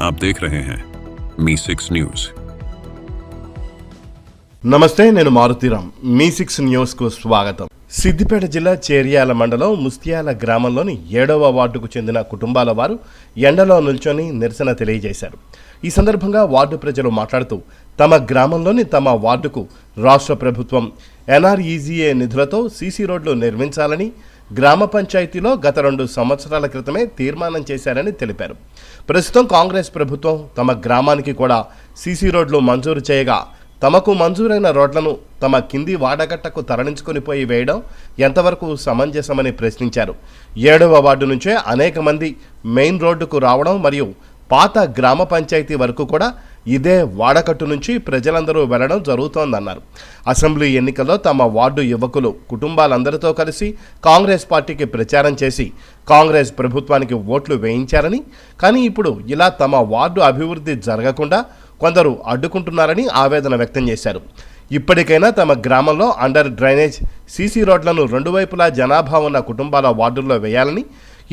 आप देख रहे हैं मी6 न्यूज। నమస్తే, నేను మారుతీరామ్. మీ6 న్యూస్కు స్వాగతం. సిద్దిపేట జిల్లా చేర్యాల మండలం ముస్తియాల గ్రామంలోని 7వ వార్డుకు చెందిన కుటుంబాల వారు ఎండలో నిల్చొని నిరసన తెలియజేశారు. ఈ సందర్భంగా వార్డు ప్రజలు మాట్లాడుతూ తమ గ్రామంలోని తమ వార్డుకు రాష్ట్ర ప్రభుత్వం NREGA నిధులతో సీసీ రోడ్లు నిర్మించాలని గ్రామ పంచాయతీలో గత 2 సంవత్సరాల క్రితమే తీర్మానం చేశారని తెలిపారు. ప్రస్తుతం కాంగ్రెస్ ప్రభుత్వం తమ గ్రామానికి కూడా సీసీ రోడ్లు మంజూరు చేయగా తమకు మంజూరైన రోడ్లను తమ కింది వాడగట్టకు తరలించుకొని పోయి వేయడం ఎంతవరకు సమంజసమని ప్రశ్నించారు. 7వ వార్డు నుంచే అనేక మంది మెయిన్ రోడ్డుకు రావడం మరియు పాత గ్రామ పంచాయతీ వరకు కూడా ఇదే వాడకట్టు నుంచి ప్రజలందరూ వెళ్లడం జరుగుతోందన్నారు. అసెంబ్లీ ఎన్నికల్లో తమ వార్డు యువకులు కుటుంబాలందరితో కలిసి కాంగ్రెస్ పార్టీకి ప్రచారం చేసి కాంగ్రెస్ ప్రభుత్వానికి ఓట్లు వేయించారని, కానీ ఇప్పుడు ఇలా తమ వార్డు అభివృద్ధి జరగకుండా కొందరు అడ్డుకుంటున్నారని ఆవేదన వ్యక్తం చేశారు. ఇప్పటికైనా తమ గ్రామంలో అండర్ డ్రైనేజ్ సీసీ రోడ్లను 2 వైపులా జనాభా ఉన్న కుటుంబాల వార్డుల్లో వేయాలని,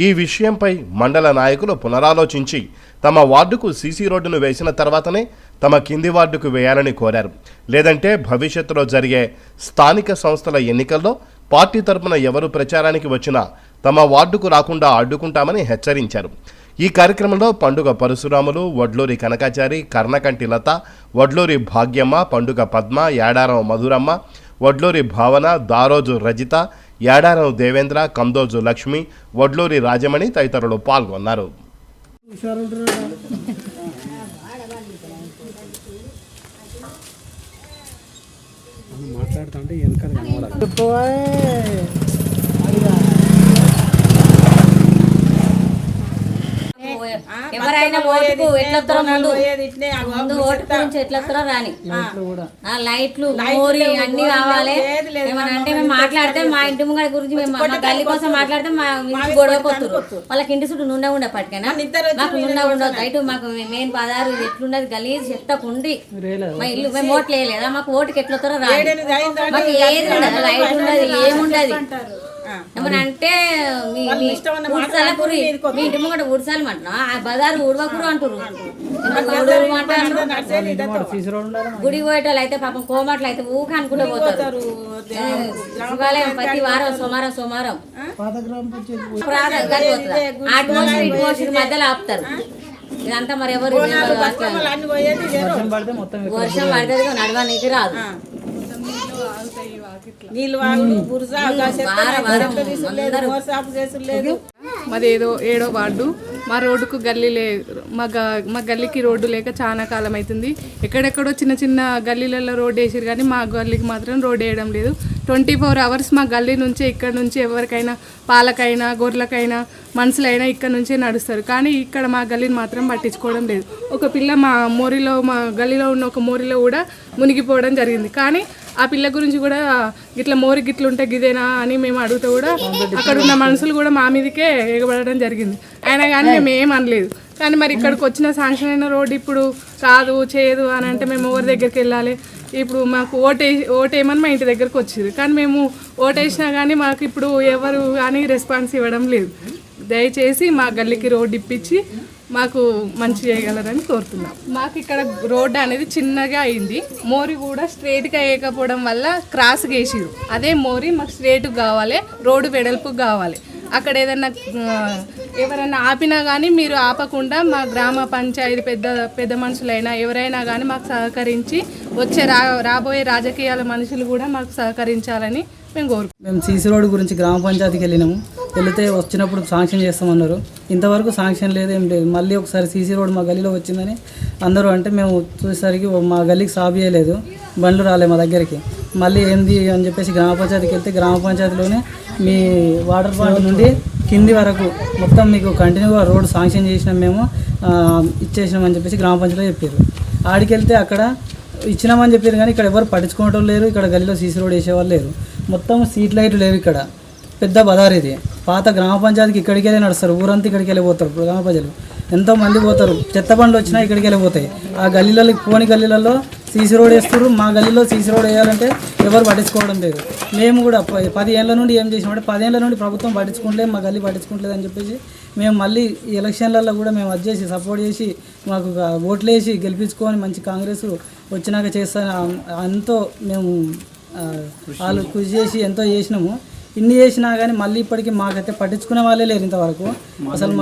ఈ విషయంపై మండల నాయకులు పునరాలోచించి తమ వార్డుకు సీసీ రోడ్డును వేసిన తర్వాతనే తమ కింది వార్డుకు వేయాలని కోరారు. లేదంటే భవిష్యత్తులో జరిగే స్థానిక సంస్థల ఎన్నికల్లో పార్టీ తరపున ఎవరు ప్రచారానికి వచ్చినా తమ వార్డుకు రాకుండా అడ్డుకుంటామని హెచ్చరించారు. ఈ కార్యక్రమంలో పండుగ పరశురాములు, వడ్లూరి కనకాచారి, కర్ణకంటి లత, వడ్లూరి భాగ్యమ్మ, పండుగ పద్మ, యాడారం మధురమ్మ, వడ్లూరి భావన, దారోజు రజిత, యాడారం దేవేంద్ర, కందోజు లక్ష్మి, వడ్లూరి రాజమణి తదితరులు పాల్గొన్నారు. మాట్లాడుతుంటే వెనకాల కనబడాలి. ఎవరైనా ఓటుకు ఎట్లొస్తారో ముందు ఓటు గురించి ఎట్లొస్తారో రాని లైట్లు మోరి అన్ని కావాలి. ఏమన్నా అంటే మేము మాట్లాడితే మా ఇంటి ముంగడి గురించి మేము మా గల్లి కోసం మాట్లాడితే మా ఇంటి గొడవకు వస్తారు. వాళ్ళకి ఇంటి చుట్టూ నుండ ఉండ పట్టుకైనా మాకు నుండ ఉండదు. ఇటు మాకు మెయిన్ పదారు ఎట్లున్నది గలీజ్ చెత్తకుండి మా ఇల్లు మేము ఓట్లు వేయలేదా, మాకు ఓటుకి ఎట్లొస్తారో రాని. మాకు ఏది ఉండదు, లైట్ ఉండదు, ఏముండదు. ఏమన్నా అంటే మీ ఇంటి ముంగట ఊడ్చాలి అంటున్నా, ఆ బజారు ఊడవకురు అంటారు. గుడి పోయేటోళ్ళు అయితే పాపం కోమట్లు అయితే ఊక అనుకుంటూ పోతారు. శివాలయం ప్రతి వారం సోమవారం ఇటు మోసి మధ్యలో ఆపుతారు. ఇదంతా మరి ఎవరు వర్షం పడుతుంది నడవడానికి రాదు. మాది 7వ వార్డు. మా రోడ్డుకు గల్లీ మా గల్లీకి రోడ్డు లేక చాలా కాలం అవుతుంది. ఎక్కడెక్కడో చిన్న చిన్న గల్లీలలో రోడ్డు వేసారు, కానీ మా గల్లీకి మాత్రం రోడ్డు వేయడం లేదు. 24 hours మా గల్లీ నుంచే ఇక్కడ నుంచి ఎవరికైనా పాలకైనా గొర్రెలకైనా మనుషులైనా ఇక్కడ నుంచే నడుస్తారు, కానీ ఇక్కడ మా గల్లీని మాత్రం పట్టించుకోవడం లేదు. ఒక పిల్ల మా గల్లీలో ఉన్న ఒక మోరిలో కూడా మునిగిపోవడం జరిగింది, కానీ ఆ పిల్ల గురించి కూడా గిట్ల మోరి గిట్లు ఉంటే గిదేనా అని మేము అడుగుతూ కూడా అక్కడ ఉన్న మనుషులు కూడా మా మీదకే ఎగబడడం జరిగింది. అయినా కానీ మేము ఏం అనలేదు. కానీ మరి ఇక్కడికి వచ్చిన శాంక్షన్ అయిన రోడ్డు ఇప్పుడు కాదు చేయదు అని అంటే మేము ఎవరి దగ్గరికి వెళ్ళాలి? ఇప్పుడు మాకు ఓటేయమని మా ఇంటి దగ్గరకు వచ్చింది, కానీ మేము ఓటేసినా కానీ మాకు ఇప్పుడు ఎవరు కానీ రెస్పాన్స్ ఇవ్వడం లేదు. దయచేసి మా గల్లీకి రోడ్డు ఇప్పించి మాకు మంచి చేయగలరని కోరుతున్నాం. మాకు ఇక్కడ రోడ్డు అనేది చిన్నగా అయింది, మోరి కూడా స్ట్రేట్గా వేయకపోవడం వల్ల క్రాస్గా వేసిరు. అదే మోరి మాకు స్ట్రేట్గా కావాలి, రోడ్డు వెడల్పుగా కావాలి. అక్కడ ఏదన్నా ఎవరైనా ఆపినా కానీ మీరు ఆపకుండా మా గ్రామ పంచాయతీ పెద్ద మనుషులైనా ఎవరైనా కానీ మాకు సహకరించి వచ్చే రాబోయే రాజకీయాల మనుషులు కూడా మాకు సహకరించాలని మేము కోరుకుంటున్నాం. మేము సీసీ రోడ్డు గురించి గ్రామ పంచాయతీకి వెళితే వచ్చినప్పుడు శాంక్షన్ చేస్తామన్నారు. ఇంతవరకు శాంక్షన్ లేదు, ఏం లేదు. మళ్ళీ ఒకసారి సీసీ రోడ్డు మా గల్లీలో వచ్చిందని అందరూ అంటే మేము చూసేసరికి మా గల్లీకి సాబ్ చేయలేదు, బండ్లు రాలే మా దగ్గరికి. మళ్ళీ ఏంది అని చెప్పేసి గ్రామ పంచాయతీకి వెళ్తే గ్రామ పంచాయతీలోనే మీ వాటర్ పాయింట్ నుండి కింది వరకు మొత్తం మీకు కంటిన్యూగా రోడ్డు శాంక్షన్ చేసినాం, మేము ఇచ్చేసినామని చెప్పేసి గ్రామ పంచాయతీలో చెప్పారు. ఆడికి వెళ్తే అక్కడ ఇచ్చినామని చెప్పారు, కానీ ఇక్కడ ఎవరు పట్టించుకోవడం లేరు. ఇక్కడ గల్లీలో సీసీ రోడ్ వేసేవాళ్ళు లేరు. మొత్తం స్ట్రీట్ లైట్లు లేవు. ఇక్కడ పెద్ద బజార్ ఇది. పాత గ్రామ పంచాయతీకి ఇక్కడికి వెళ్ళి నడుస్తారు, ఊరంతా ఇక్కడికి వెళ్ళిపోతారు. గ్రామ ప్రజలు ఎంతోమంది పోతారు, చెత్త బండ్లు వచ్చినా ఇక్కడికి వెళ్ళిపోతాయి. ఆ గల్లీలలో పోని గల్లీలలో సీసీ రోడ్ వేస్తారు. మా గల్లీలో సీసీ రోడ్ వేయాలంటే ఎవరు పట్టించుకోవడం లేదు. మేము కూడా 10 ఏళ్ళ నుండి ఏం చేసినామంటే 10 ఏళ్ళ నుండి ప్రభుత్వం పట్టించుకుంటలేదు, మా గల్లీ పట్టించుకుంటలేదు అని చెప్పేసి మేము మళ్ళీ ఈ ఎలక్షన్లలో కూడా మేము అది చేసి సపోర్ట్ చేసి మాకు ఓట్లు వేసి గెలిపించుకొని మంచి కాంగ్రెస్ వచ్చినాక చేస్తాను ఎంతో మేము వాళ్ళు కృషి చేసి ఎంతో చేసినాము. ఇన్ని చేసినా కానీ మళ్ళీ ఇప్పటికీ మాకైతే పట్టించుకునే వాళ్ళే లేరు ఇంతవరకు. అసలు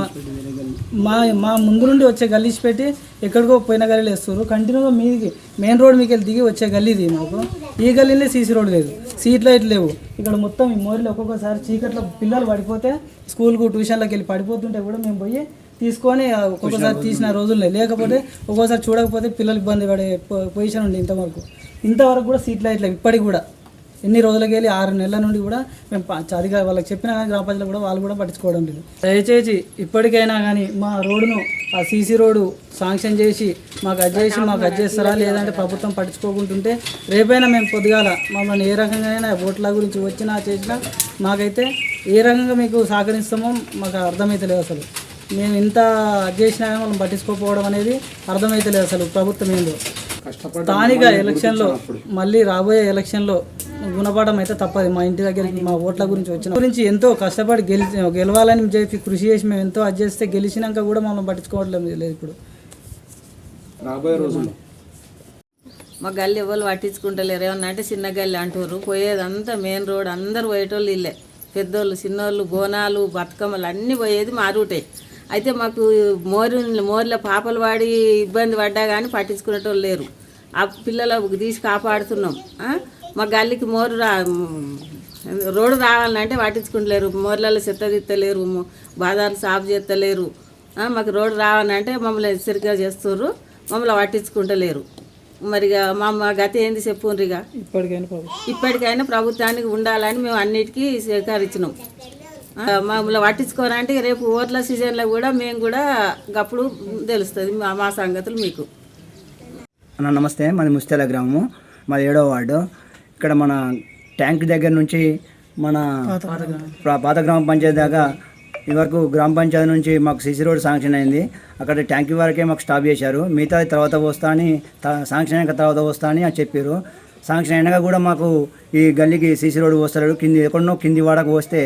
మా ముందు నుండి వచ్చే గల్లీస్ పెట్టి ఎక్కడికో పోయిన గల్లీలు వేస్తారు. కంటిన్యూగా మీదికి మెయిన్ రోడ్ మీకు వెళ్ళి దిగి వచ్చే గల్లీది మాకు. ఈ గల్లీలో సీసీ రోడ్ లేదు, సీట్ లైట్ లేవు. ఇక్కడ మొత్తం ఈ మోరీలో ఒక్కొక్కసారి చీకట్లో పిల్లలు పడిపోతే స్కూల్కు ట్యూషన్లకు వెళ్ళి పడిపోతుంటే కూడా మేము పోయి తీసుకొని ఒక్కొక్కసారి తీసిన రోజులు లేకపోతే ఒక్కోసారి చూడకపోతే పిల్లలు ఇబ్బంది పడే పొజిషన్ ఉంది. ఇంతవరకు కూడా సీట్ లైట్ లేవు ఇప్పటికి కూడా. ఎన్ని రోజులకి వెళ్ళి 6 నెలల నుండి కూడా మేము అదిగా వాళ్ళకి చెప్పినా కానీ గ్రామ ప్రజలు కూడా వాళ్ళు కూడా పట్టించుకోవడం లేదు. దయచేసి ఇప్పటికైనా కానీ మా రోడ్డును ఆ సీసీ రోడ్డు శాంక్షన్ చేసి మాకు అది చేస్తారా, లేదంటే ప్రభుత్వం పట్టించుకోకుంటుంటే రేపైనా మేము పొద్దుగాల మమ్మల్ని ఏ రకంగానైనా ఓట్ల గురించి వచ్చినా చేసినా మాకైతే ఏ రకంగా మీకు సహకరిస్తామో మాకు అర్థమైతలేదు. అసలు మేము ఇంత చేసినా కానీ మనం పట్టించుకోకపోవడం అనేది అర్థమైతలేదు అసలు ప్రభుత్వం ఏందో. స్థానిక ఎలక్షన్లో మళ్ళీ రాబోయే ఎలక్షన్లో గుణపాఠం అయితే తప్పదు. మా ఇంటి దగ్గరికి మా ఓట్ల గురించి ఎంతో కష్టపడి గెలవాలని చెప్పి కృషి చేసి మేము ఎంతో అది చేస్తే గెలిచినాక కూడా మమ్మల్ని పట్టించుకోవట్లేదు లేదు. ఇప్పుడు రాబోయే రోజుల్లో మా గల్లి ఎవరు పట్టించుకుంటలేరు. ఏమన్నా అంటే చిన్న గల్లి అంటారు. పోయేదంతా మెయిన్ రోడ్, అందరు పోయేటోళ్ళు ఇల్లే, పెద్దోళ్ళు చిన్నోళ్ళు, బోనాలు బతుకమ్మలు అన్నీ పోయేది మా రూటే. అయితే మాకు మోర్ల పాపలు వాడి ఇబ్బంది పడ్డా కానీ పట్టించుకునేటోళ్ళు లేరు. ఆ పిల్లలు తీసి కాపాడుతున్నాం. మా గల్లికి రోడ్డు రావాలంటే పట్టించుకుంటలేరు. మోర్లలో చెత్త తీస్తలేరు, బాధాలు సాఫ్ చేస్తలేరు. మాకు రోడ్డు రావాలంటే మమ్మల్ని హెచ్చరిక చేస్తుర్రు, మమ్మల్ని పట్టించుకుంటలేరు. మరి మా గతి ఏంది చెప్పుండ్రు. ఇక ఇప్పటికైనా ప్రభుత్వానికి ఉండాలని మేము అన్నిటికీ సహకరించినాం. మమ్మల్ని పట్టించుకోవాలంటే రేపు ఓట్ల సీజన్లో కూడా మేము కూడా అప్పుడు తెలుస్తుంది మా సంగతులు మీకు. నమస్తే, మాది ముస్త్యాల గ్రామము, మాది 7వ వార్డు. ఇక్కడ మన ట్యాంక్ దగ్గర నుంచి మన పాత గ్రామ పంచాయతీ దాకా ఇదివరకు గ్రామ పంచాయతీ నుంచి మాకు సీసీ రోడ్ శాంక్షన్ అయింది. అక్కడ ట్యాంక్ వరకే మాకు స్టాప్ చేశారు. మిగతా తర్వాత వస్తా అని శాంక్షన్ అయిన తర్వాత వస్తా అని చెప్పారు. శాంక్షన్ అయినాక కూడా మాకు ఈ గల్లీకి సీసీ రోడ్డు వస్తారు. ఎక్కడనో కింది వాడకు వస్తే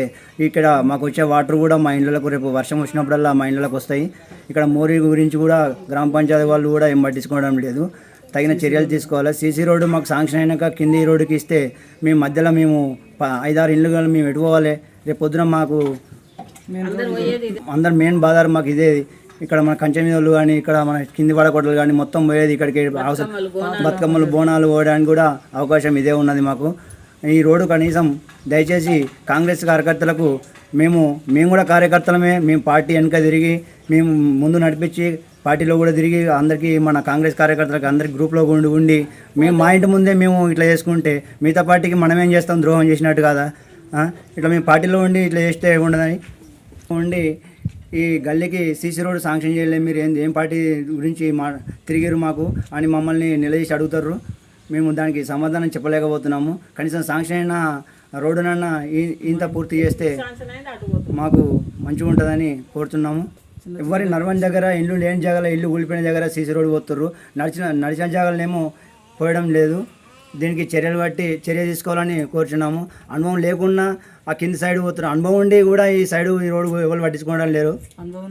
ఇక్కడ మాకు వచ్చే వాటర్ కూడా మా ఇండ్లకు రేపు వర్షం వచ్చినప్పుడల్లా మా ఇండ్లకు వస్తాయి. ఇక్కడ మోరీ గురించి కూడా గ్రామ పంచాయతీ వాళ్ళు కూడా ఏం పట్టించుకోవడం లేదు. తగిన చర్యలు తీసుకోవాలి. సీసీ రోడ్డు మాకు శాంక్షన్ అయినాక కింది రోడ్డుకి ఇస్తే మేము మధ్యలో మేము 5-6 ఇళ్ళు మేము ఎటుకోవాలి. రేపు పొద్దున మాకు అందరు మెయిన్ బాధారు మాకు ఇదే. ఇక్కడ మన కంచె మీద వాళ్ళు కానీ ఇక్కడ మన కింది వాడకొట్టలు కానీ మొత్తం పోయేది ఇక్కడికి. బతుకమ్మలు బోనాలు పోవడానికి కూడా అవకాశం ఇదే ఉన్నది మాకు. ఈ రోడ్డు కనీసం దయచేసి కాంగ్రెస్ కార్యకర్తలకు మేము కూడా కార్యకర్తలమే. మేము పార్టీ వెనక తిరిగి మేము ముందు నడిపించి పార్టీలో కూడా తిరిగి అందరికీ మన కాంగ్రెస్ కార్యకర్తలకు అందరికి గ్రూప్లో ఉండి మేము మా ఇంటి ముందే మేము ఇట్లా చేసుకుంటే మిగతా పార్టీకి మనమేం చేస్తాం, ద్రోహం చేసినట్టు కాదా? ఇట్లా మేము పార్టీలో ఉండి ఇట్లా చేస్తే ఉండదని ఉండి ఈ గల్లీకి సీసీ రోడ్డు శాంక్షన్ చేయలేదు. మీరు ఏం పార్టీ గురించి తిరిగారు మాకు అని మమ్మల్ని నిలదీసి అడుగుతారు. మేము దానికి సమాధానం చెప్పలేకపోతున్నాము. కనీసం శాంక్షన్ అయిన రోడ్డునన్నా ఇంత పూర్తి చేస్తే మాకు మంచిగా ఉంటుందని కోరుతున్నాము. ఎవరి నర్వన్ దగ్గర ఇల్లు లేని జాగాలో ఇల్లు కూలిపోయిన దగ్గర సీసీ రోడ్డు పోతుర్రు. నడిచిన జాగాలనేమో పోయడం లేదు. దీనికి చర్య తీసుకోవాలని కోరుచున్నాము. అనుభవం లేకున్నా ఆ కింది సైడ్ పోతున్నారు. అనుభవం ఉండి కూడా ఈ రోడ్డు ఎవరు పట్టించుకోవడం లేరు. అనుభవం